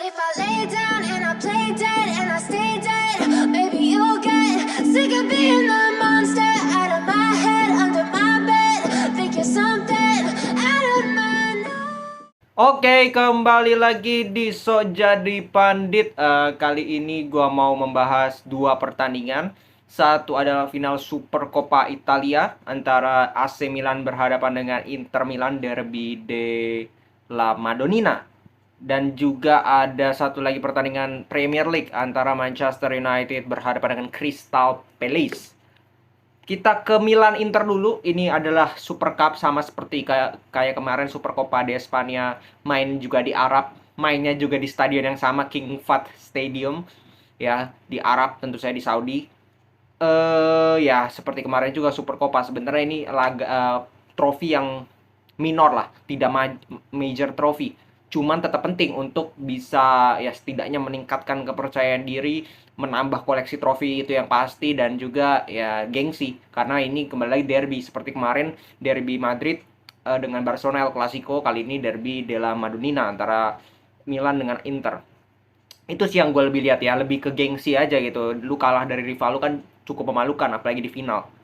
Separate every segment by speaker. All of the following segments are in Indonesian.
Speaker 1: if I lay down and I play dead and I stay dead, maybe you'll get sick of being the monster out of my head, under my bed. Think you're something out of my mind.
Speaker 2: Oke, kembali lagi di Sok Jadi Pandit. Kali ini gua mau membahas dua pertandingan. Satu adalah final Super Coppa Italia antara AC Milan berhadapan dengan Inter Milan, Derby della Madonnina. Dan juga ada satu lagi pertandingan Premier League antara Manchester United berhadapan dengan Crystal Palace. Kita ke Milan Inter dulu. Ini adalah Super Cup, sama seperti kayak kemarin Super Coppa di Espanya, main juga di Arab, mainnya juga di stadion yang sama, King Fahd Stadium ya, di Arab, tentu saja di Saudi. Ya seperti kemarin juga Super Coppa, sebenarnya ini trofi yang minor lah, tidak major trophy. Cuman tetap penting untuk bisa ya setidaknya meningkatkan kepercayaan diri, menambah koleksi trofi itu yang pasti, dan juga ya gengsi. Karena ini kembali lagi derby, seperti kemarin derby Madrid dengan Barcelona El Clasico, kali ini derby della Madonnina antara Milan dengan Inter. Itu sih yang gue lebih lihat ya, lebih ke gengsi aja gitu. Lu kalah dari rival lu kan cukup memalukan, apalagi di final.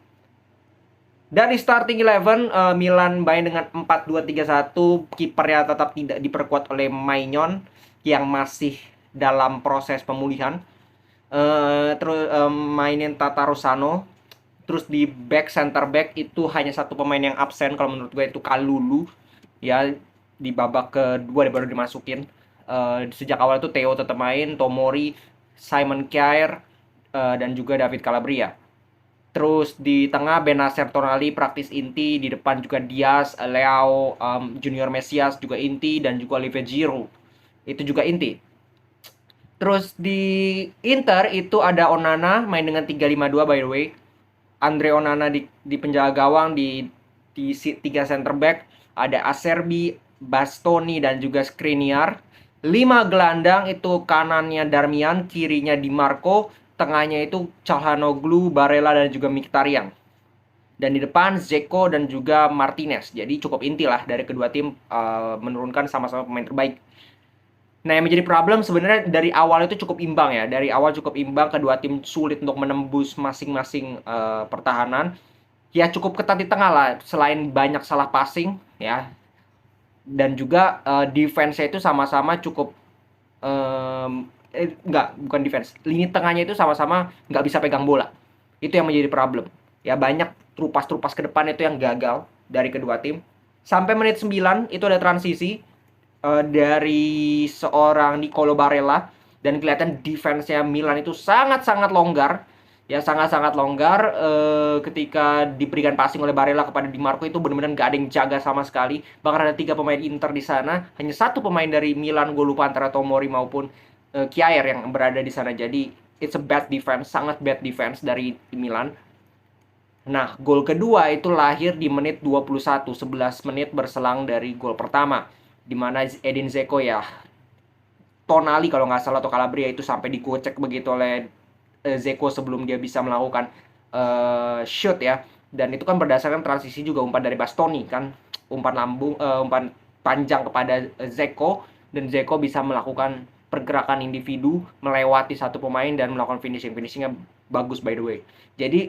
Speaker 2: Dari starting 11, Milan main dengan 4-2-3-1. Kipernya tetap tidak diperkuat oleh Maignan yang masih dalam proses pemulihan. Terus mainin Tatarusano. Terus di center back itu hanya satu pemain yang absen, kalau menurut gue itu Kalulu. Ya, di babak kedua dia baru dimasukin. Sejak awal itu Theo tetap main, Tomori, Simon Kjaer, dan juga David Calabria. Terus di tengah Bennacer Tonali praktis inti, di depan juga Diaz, Leao, Junior Mesias juga inti, dan juga Olivier Giroud itu juga inti. Terus di Inter itu ada Onana main dengan 3-5-2 by the way. Andre Onana di penjaga gawang, di 3 center back ada Acerbi, Bastoni, dan juga Skriniar. 5 gelandang itu kanannya Darmian, kirinya Di Marco, tengahnya itu Calhanoglu, Barella, dan juga Mkhitaryan. Dan di depan Dzeko dan juga Martinez. Jadi cukup inti lah dari kedua tim, menurunkan sama-sama pemain terbaik. Nah, yang menjadi problem sebenarnya dari awal itu cukup imbang ya. Dari awal cukup imbang, kedua tim sulit untuk menembus masing-masing pertahanan. Ya cukup ketat di tengah lah, selain banyak salah passing ya. Dan juga defense-nya itu sama-sama cukup bukan defense. Lini tengahnya itu sama-sama nggak bisa pegang bola. Itu yang menjadi problem. Ya banyak trupas-trupas ke depan itu yang gagal dari kedua tim. Sampai menit 9 itu ada transisi dari seorang Nicolo Barella, dan kelihatan defense-nya Milan itu sangat-sangat longgar. Ya sangat-sangat longgar, ketika diberikan passing oleh Barella kepada Di Marco itu benar-benar nggak ada yang jaga sama sekali. Bahkan ada 3 pemain Inter di sana, hanya 1 pemain dari Milan, gue lupa antara Tomori maupun Kjaer yang berada di sana. Jadi it's a bad defense, sangat bad defense dari Milan. Nah, gol kedua itu lahir di menit 21, 11 menit berselang dari gol pertama, di mana Edin Dzeko ya, Tonali kalau nggak salah atau Calabria itu sampai dikocek begitu oleh Dzeko sebelum dia bisa melakukan shoot ya. Dan itu kan berdasarkan transisi juga, umpan dari Bastoni kan, umpan lambung, umpan panjang kepada Dzeko, dan Dzeko bisa melakukan pergerakan individu melewati satu pemain dan melakukan finishingnya bagus by the way. Jadi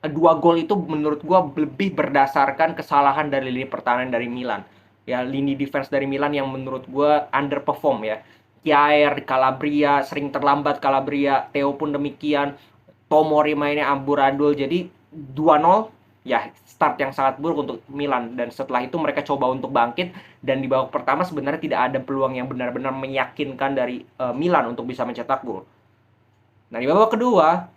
Speaker 2: 2 gol itu menurut gua lebih berdasarkan kesalahan dari lini pertahanan dari Milan. Ya, lini defense dari Milan yang menurut gua underperform ya. Kjaer, Calabria, sering terlambat Calabria, Theo pun demikian. Tomori mainnya amburadul. Jadi 2-0 ya, start yang sangat buruk untuk Milan. Dan setelah itu mereka coba untuk bangkit, dan di babak pertama sebenarnya tidak ada peluang yang benar-benar meyakinkan dari Milan untuk bisa mencetak gol. Nah, di babak kedua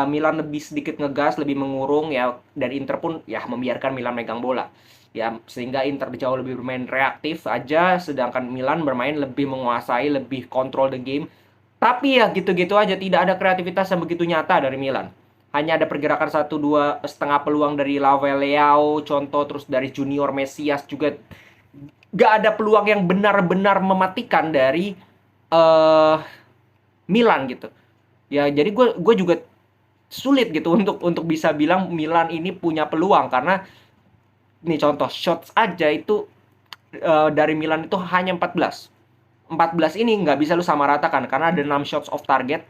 Speaker 2: Milan lebih sedikit ngegas, lebih mengurung ya, dan Inter pun ya membiarkan Milan megang bola. Ya, sehingga Inter jauh lebih bermain reaktif aja, sedangkan Milan bermain lebih menguasai, lebih control the game. Tapi ya gitu-gitu aja, tidak ada kreativitas yang begitu nyata dari Milan. Hanya ada pergerakan 1-2 setengah peluang dari Leao contoh, terus dari Junior Mesias juga. Gak ada peluang yang benar-benar mematikan dari Milan gitu. Ya jadi gue juga sulit gitu untuk bisa bilang Milan ini punya peluang, karena nih contoh shots aja itu dari Milan itu hanya 14 14 ini nggak bisa lu samaratakan karena ada 6 shots off target,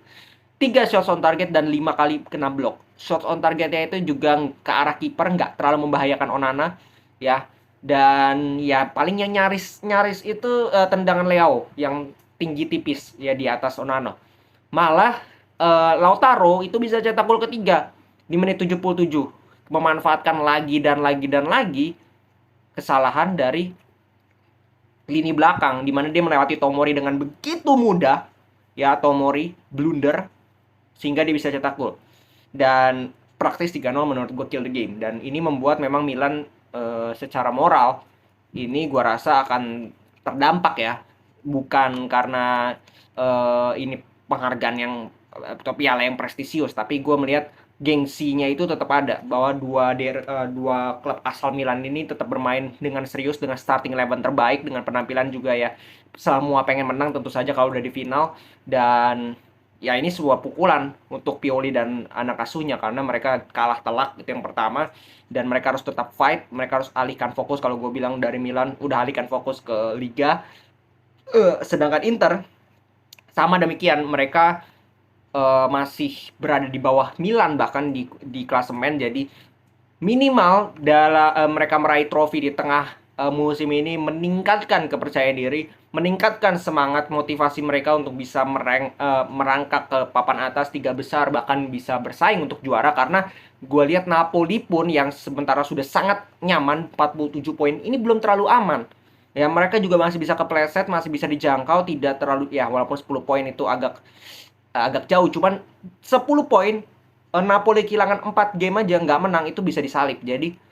Speaker 2: 3 shots on target dan 5 kali kena blok. Shots on targetnya itu juga ke arah kiper, nggak terlalu membahayakan Onana ya. Dan ya paling yang nyaris itu tendangan Leao yang tinggi tipis ya di atas Onana. Malah Lautaro itu bisa cetak gol ketiga di menit 77, memanfaatkan lagi dan lagi kesalahan dari lini belakang di mana dia melewati Tomori dengan begitu mudah ya. Tomori blunder sehingga dia bisa cetak gol dan praktis 3-0 menurut gue kill the game. Dan ini membuat memang Milan secara moral ini gue rasa akan terdampak ya, bukan karena ini penghargaan yang atau piala yang prestisius, tapi gue melihat gengsinya itu tetap ada bahwa dua klub asal Milan ini tetap bermain dengan serius dengan starting 11 terbaik, dengan penampilan juga ya semua pengen menang tentu saja kalau udah di final. Dan ya ini sebuah pukulan untuk Pioli dan anak asuhnya karena mereka kalah telak itu yang pertama, dan mereka harus tetap fight, mereka harus alihkan fokus. Kalau gue bilang dari Milan udah alihkan fokus ke Liga, sedangkan Inter sama demikian, mereka masih berada di bawah Milan bahkan di klasemen. Jadi minimal dalam mereka meraih trofi di tengah musim ini meningkatkan kepercayaan diri, meningkatkan semangat motivasi mereka untuk bisa merangkak ke papan atas 3 besar, bahkan bisa bersaing untuk juara. Karena gue lihat Napoli pun yang sementara sudah sangat nyaman 47 poin ini belum terlalu aman ya. Mereka juga masih bisa kepleset, masih bisa dijangkau, tidak terlalu ya, walaupun 10 poin itu agak jauh, cuman 10 poin Napoli kehilangan 4 game aja nggak menang itu bisa disalip. Jadi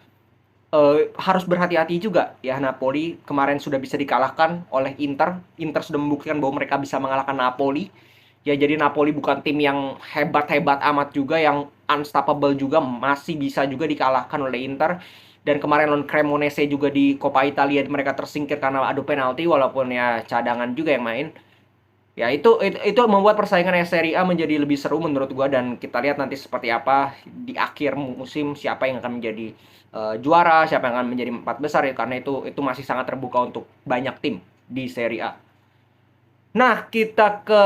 Speaker 2: harus berhati-hati juga ya. Napoli kemarin sudah bisa dikalahkan oleh Inter sudah membuktikan bahwa mereka bisa mengalahkan Napoli ya. Jadi Napoli bukan tim yang hebat-hebat amat juga, yang unstoppable juga, masih bisa juga dikalahkan oleh Inter. Dan kemarin lawan Cremonese juga di Coppa Italia mereka tersingkir karena adu penalti, walaupun ya cadangan juga yang main. Ya itu membuat persaingan Serie A menjadi lebih seru menurut gua, dan kita lihat nanti seperti apa di akhir musim siapa yang akan menjadi juara, siapa yang akan menjadi 4 besar ya, karena itu masih sangat terbuka untuk banyak tim di Serie A. Nah, kita ke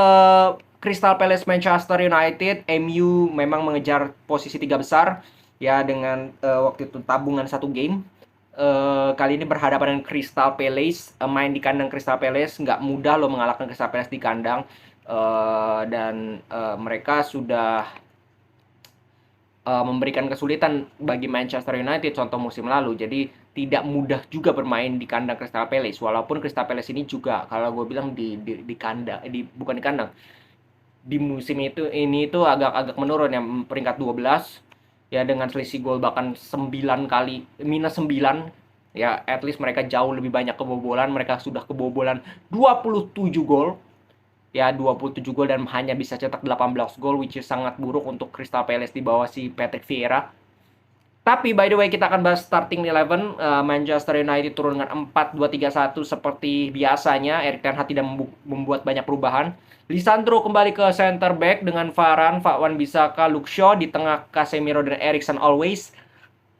Speaker 2: Crystal Palace Manchester United. MU memang mengejar posisi 3 besar ya dengan waktu itu tabungan 1 game. Kali ini berhadapan dengan Crystal Palace. Main di kandang Crystal Palace nggak mudah loh mengalahkan Crystal Palace di kandang. Dan mereka sudah memberikan kesulitan bagi Manchester United contoh musim lalu. Jadi tidak mudah juga bermain di kandang Crystal Palace. Walaupun Crystal Palace ini juga kalau gue bilang di kandang, bukan di kandang, di musim ini itu agak menurun ya, peringkat 12 ya, dengan selisih gol bahkan 9 kali minus 9 ya. At least mereka jauh lebih banyak kebobolan. Mereka sudah kebobolan 27 gol ya, 27 gol dan hanya bisa cetak 18 gol, which is sangat buruk untuk Crystal Palace di bawah si Patrick Vieira. Tapi by the way kita akan bahas starting 11. Manchester United turun dengan 4-2-3-1 seperti biasanya. Erik ten Hag tidak membuat banyak perubahan. Lisandro kembali ke center back dengan Varane, Wan Bissaka, Luke Shaw. Di tengah Casemiro dan Eriksen always.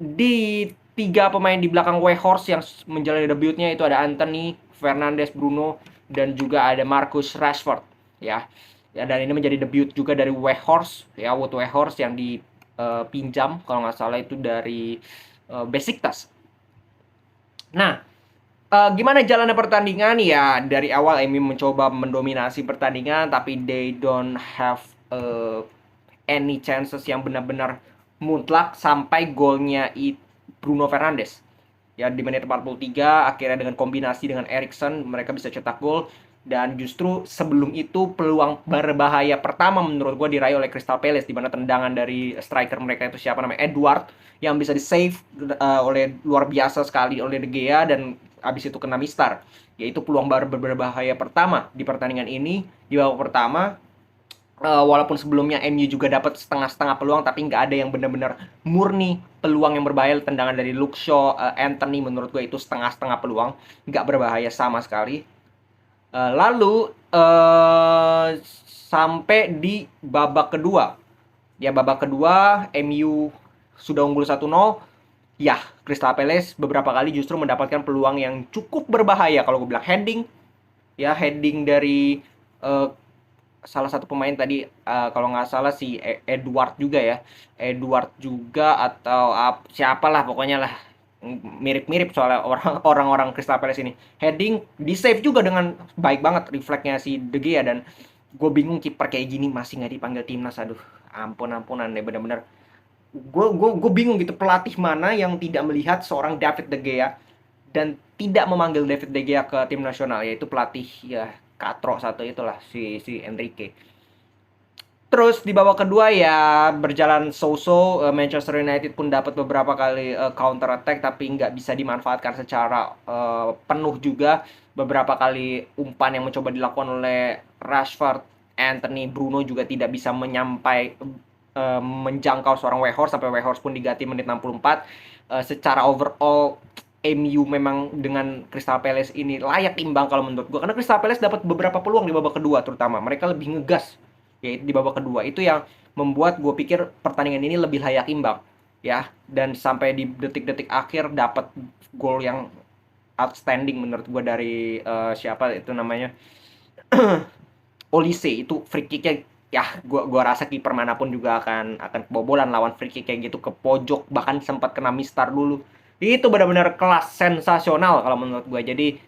Speaker 2: Di 3 pemain di belakang Weghorst yang menjalani debutnya itu ada Anthony, Fernandes, Bruno, dan juga ada Marcus Rashford ya. Dan ini menjadi debut juga dari Weghorst ya, Wout Weghorst yang dipinjam kalau nggak salah itu dari Besiktas. Nah, gimana jalannya pertandingan ya? Dari awal MU mencoba mendominasi pertandingan, tapi they don't have any chances yang benar-benar mutlak sampai golnya Bruno Fernandes. Ya di menit 43 akhirnya dengan kombinasi dengan Eriksen mereka bisa cetak gol. Dan justru sebelum itu peluang berbahaya pertama menurut gue diraih oleh Crystal Palace, di mana tendangan dari striker mereka itu siapa namanya Edward yang bisa di save oleh luar biasa sekali oleh De Gea, dan abis itu kena mistar. Yaitu peluang berbahaya pertama di pertandingan ini di babak pertama. Walaupun sebelumnya MU juga dapat setengah-setengah peluang, tapi nggak ada yang benar-benar murni peluang yang berbahaya. Tendangan dari Luke Shaw, Anthony menurut gue itu setengah-setengah peluang, nggak berbahaya sama sekali. Lalu sampai di babak kedua ya, babak kedua MU sudah unggul 1-0 ya. Crystal Palace beberapa kali justru mendapatkan peluang yang cukup berbahaya. Kalau gue bilang heading, ya, heading dari eh, salah satu pemain tadi, kalau nggak salah si Edward juga ya, Edward juga atau siapalah pokoknya lah, mirip-mirip soalnya orang-orang Crystal Palace ini, heading di save juga dengan baik banget refleksnya si De Gea. Dan gue bingung, kiper kayak gini masih nggak dipanggil timnas. Aduh, ampunan deh bener-bener. Gue bingung gitu, pelatih mana yang tidak melihat seorang David De Gea dan tidak memanggil David De Gea ke tim nasional, yaitu pelatih ya katro satu itulah, si Enrique. Terus di babak kedua ya berjalan so-so, Manchester United pun dapat beberapa kali counter attack tapi nggak bisa dimanfaatkan secara penuh juga. Beberapa kali umpan yang mencoba dilakukan oleh Rashford, Anthony, Bruno juga tidak bisa menjangkau seorang Weghorst, sampai Weghorst pun diganti menit 64. Secara overall MU memang dengan Crystal Palace ini layak imbang kalau menurut gue, karena Crystal Palace dapat beberapa peluang di babak kedua, terutama mereka lebih ngegas ya di babak kedua. Itu yang membuat gue pikir pertandingan ini lebih layak imbang ya, dan sampai di detik-detik akhir dapat gol yang outstanding menurut gue dari siapa itu namanya, Olise. Itu free kicknya ya, gua rasa kiper manapun juga akan kebobolan lawan free kick kayak gitu ke pojok, bahkan sempat kena mistar dulu. Itu benar-benar kelas sensasional kalau menurut gua. Jadi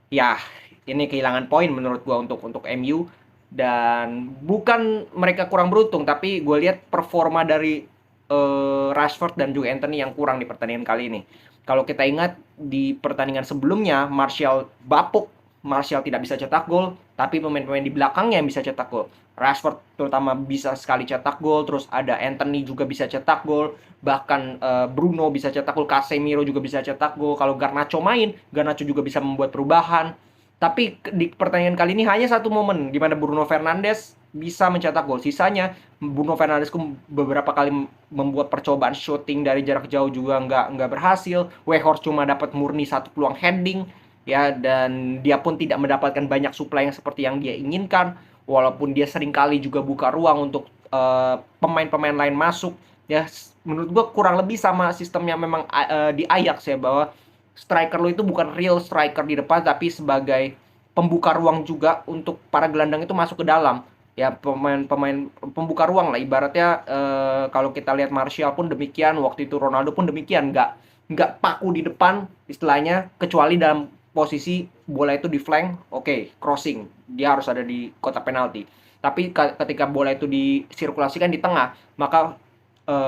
Speaker 2: ya ini kehilangan poin menurut gua untuk MU. Dan bukan mereka kurang beruntung, tapi gue lihat performa dari Rashford dan juga Anthony yang kurang di pertandingan kali ini. Kalau kita ingat di pertandingan sebelumnya, Martial bapuk, Martial tidak bisa cetak gol, tapi pemain-pemain di belakangnya yang bisa cetak gol. Rashford terutama bisa sekali cetak gol, terus ada Anthony juga bisa cetak gol, bahkan Bruno bisa cetak gol, Casemiro juga bisa cetak gol. Kalau Garnacho main, Garnacho juga bisa membuat perubahan. Tapi di pertandingan kali ini hanya satu momen di mana Bruno Fernandes bisa mencetak gol. Sisanya Bruno Fernandes beberapa kali membuat percobaan shooting dari jarak jauh juga nggak berhasil. Weghorst cuma dapat murni satu peluang heading ya, dan dia pun tidak mendapatkan banyak supply yang seperti yang dia inginkan. Walaupun dia sering kali juga buka ruang untuk pemain-pemain lain masuk ya. Menurut gue kurang lebih sama sistemnya memang di Ajax ya, bahwa striker lo itu bukan real striker di depan, tapi sebagai pembuka ruang juga untuk para gelandang itu masuk ke dalam ya, pemain pembuka ruang lah ibaratnya. Kalau kita lihat Martial pun demikian, waktu itu Ronaldo pun demikian, nggak paku di depan istilahnya, kecuali dalam posisi bola itu di flank, oke, crossing dia harus ada di kotak penalti. Tapi ketika bola itu disirkulasikan di tengah, maka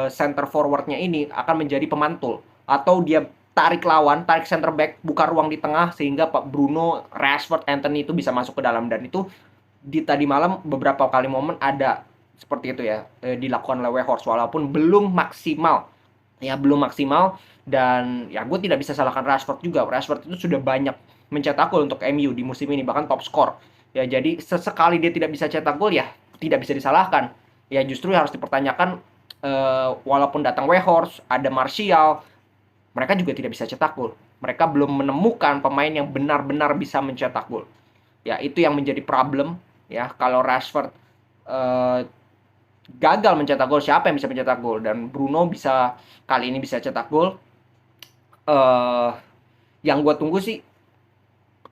Speaker 2: center forwardnya ini akan menjadi pemantul, atau dia tarik lawan, tarik center back, buka ruang di tengah sehingga Pak Bruno, Rashford, Anthony itu bisa masuk ke dalam. Dan itu di tadi malam beberapa kali momen ada seperti itu ya, dilakukan oleh Weghorst, walaupun belum maksimal ya, belum maksimal. Dan ya gue tidak bisa salahkan Rashford juga. Rashford itu sudah banyak mencetak gol untuk MU di musim ini, bahkan top skor ya. Jadi sesekali dia tidak bisa cetak gol ya tidak bisa disalahkan ya, justru harus dipertanyakan. Walaupun datang Weghorst, ada Martial, mereka juga tidak bisa cetak gol. Mereka belum menemukan pemain yang benar-benar bisa mencetak gol. Ya, itu yang menjadi problem ya. Kalau Rashford gagal mencetak gol, siapa yang bisa mencetak gol? Dan Bruno bisa kali ini bisa cetak gol. Yang gue tunggu sih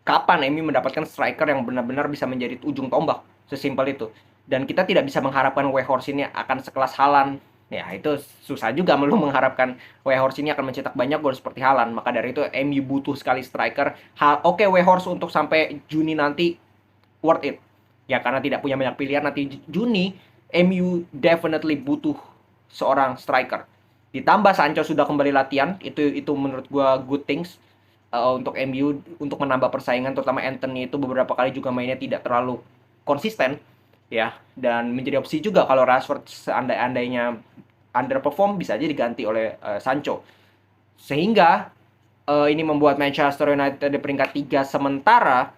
Speaker 2: kapan MU mendapatkan striker yang benar-benar bisa menjadi ujung tombak, sesimpel itu. Dan kita tidak bisa mengharapkan Weghorst ini akan sekelas Haaland. Ya, itu susah juga belum mengharapkan Weghorst ini akan mencetak banyak gol seperti Haaland. Maka dari itu MU butuh sekali striker. Oke, Weghorst untuk sampai Juni nanti worth it. Ya, karena tidak punya banyak pilihan nanti Juni, MU definitely butuh seorang striker. Ditambah Sancho sudah kembali latihan, itu menurut gua good things untuk MU untuk menambah persaingan, terutama Anthony itu beberapa kali juga mainnya tidak terlalu konsisten ya, dan menjadi opsi juga kalau Rashford seandainya underperform bisa aja diganti oleh Sancho. Sehingga ini membuat Manchester United di peringkat 3 sementara,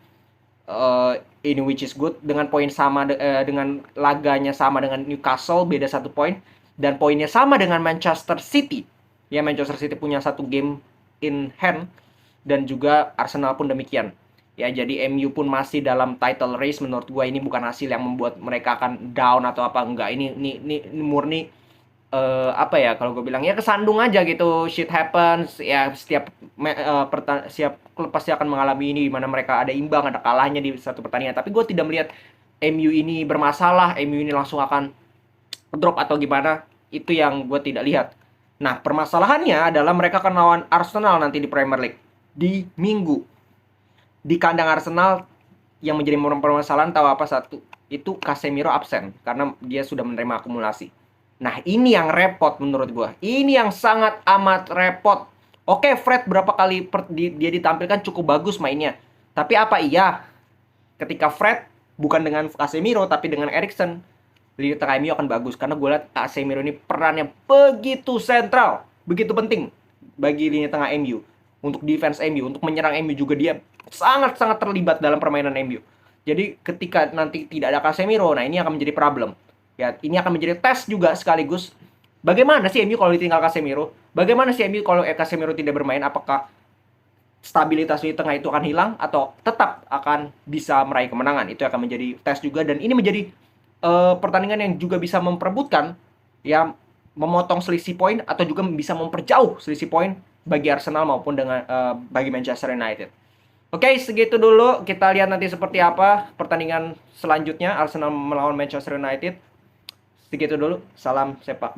Speaker 2: ini which is good, dengan poin sama dengan laganya sama dengan Newcastle, beda 1 poin, dan poinnya sama dengan Manchester City. Ya, Manchester City punya 1 game in hand, dan juga Arsenal pun demikian. Ya, jadi MU pun masih dalam title race. Menurut gue ini bukan hasil yang membuat mereka akan down atau apa, enggak. Ini murni apa ya, kalau gue bilang ya kesandung aja gitu, shit happens ya, setiap klub pasti akan mengalami ini, di mana mereka ada imbang ada kalahnya di satu pertandingan. Tapi gue tidak melihat MU ini bermasalah, MU ini langsung akan drop atau gimana, itu yang gue tidak lihat. Nah, permasalahannya adalah mereka akan lawan Arsenal nanti di Premier League di Minggu di kandang Arsenal. Yang menjadi permasalahan tahu apa? Satu, itu Casemiro absen karena dia sudah menerima akumulasi. Nah, ini yang repot menurut gue. Ini yang sangat amat repot. Oke, Fred berapa kali dia ditampilkan cukup bagus mainnya. Tapi apa iya ketika Fred bukan dengan Casemiro tapi dengan Eriksen, lini tengah MU akan bagus? Karena gue lihat Casemiro ini perannya begitu sentral, begitu penting bagi lini tengah MU, untuk defense MU, untuk menyerang MU juga dia sangat-sangat terlibat dalam permainan MU. Jadi ketika nanti tidak ada Casemiro, nah ini akan menjadi problem. Ya, ini akan menjadi tes juga sekaligus. Bagaimana sih MU kalau ditinggal Casemiro? Bagaimana sih MU kalau Casemiro tidak bermain? Apakah stabilitas di tengah itu akan hilang atau tetap akan bisa meraih kemenangan? Itu akan menjadi tes juga, dan ini menjadi pertandingan yang juga bisa memperebutkan, ya, memotong selisih poin atau juga bisa memperjauh selisih poin bagi Arsenal maupun dengan bagi Manchester United. Oke, segitu dulu. Kita lihat nanti seperti apa pertandingan selanjutnya Arsenal melawan Manchester United. Segitu dulu. Salam sepak bola.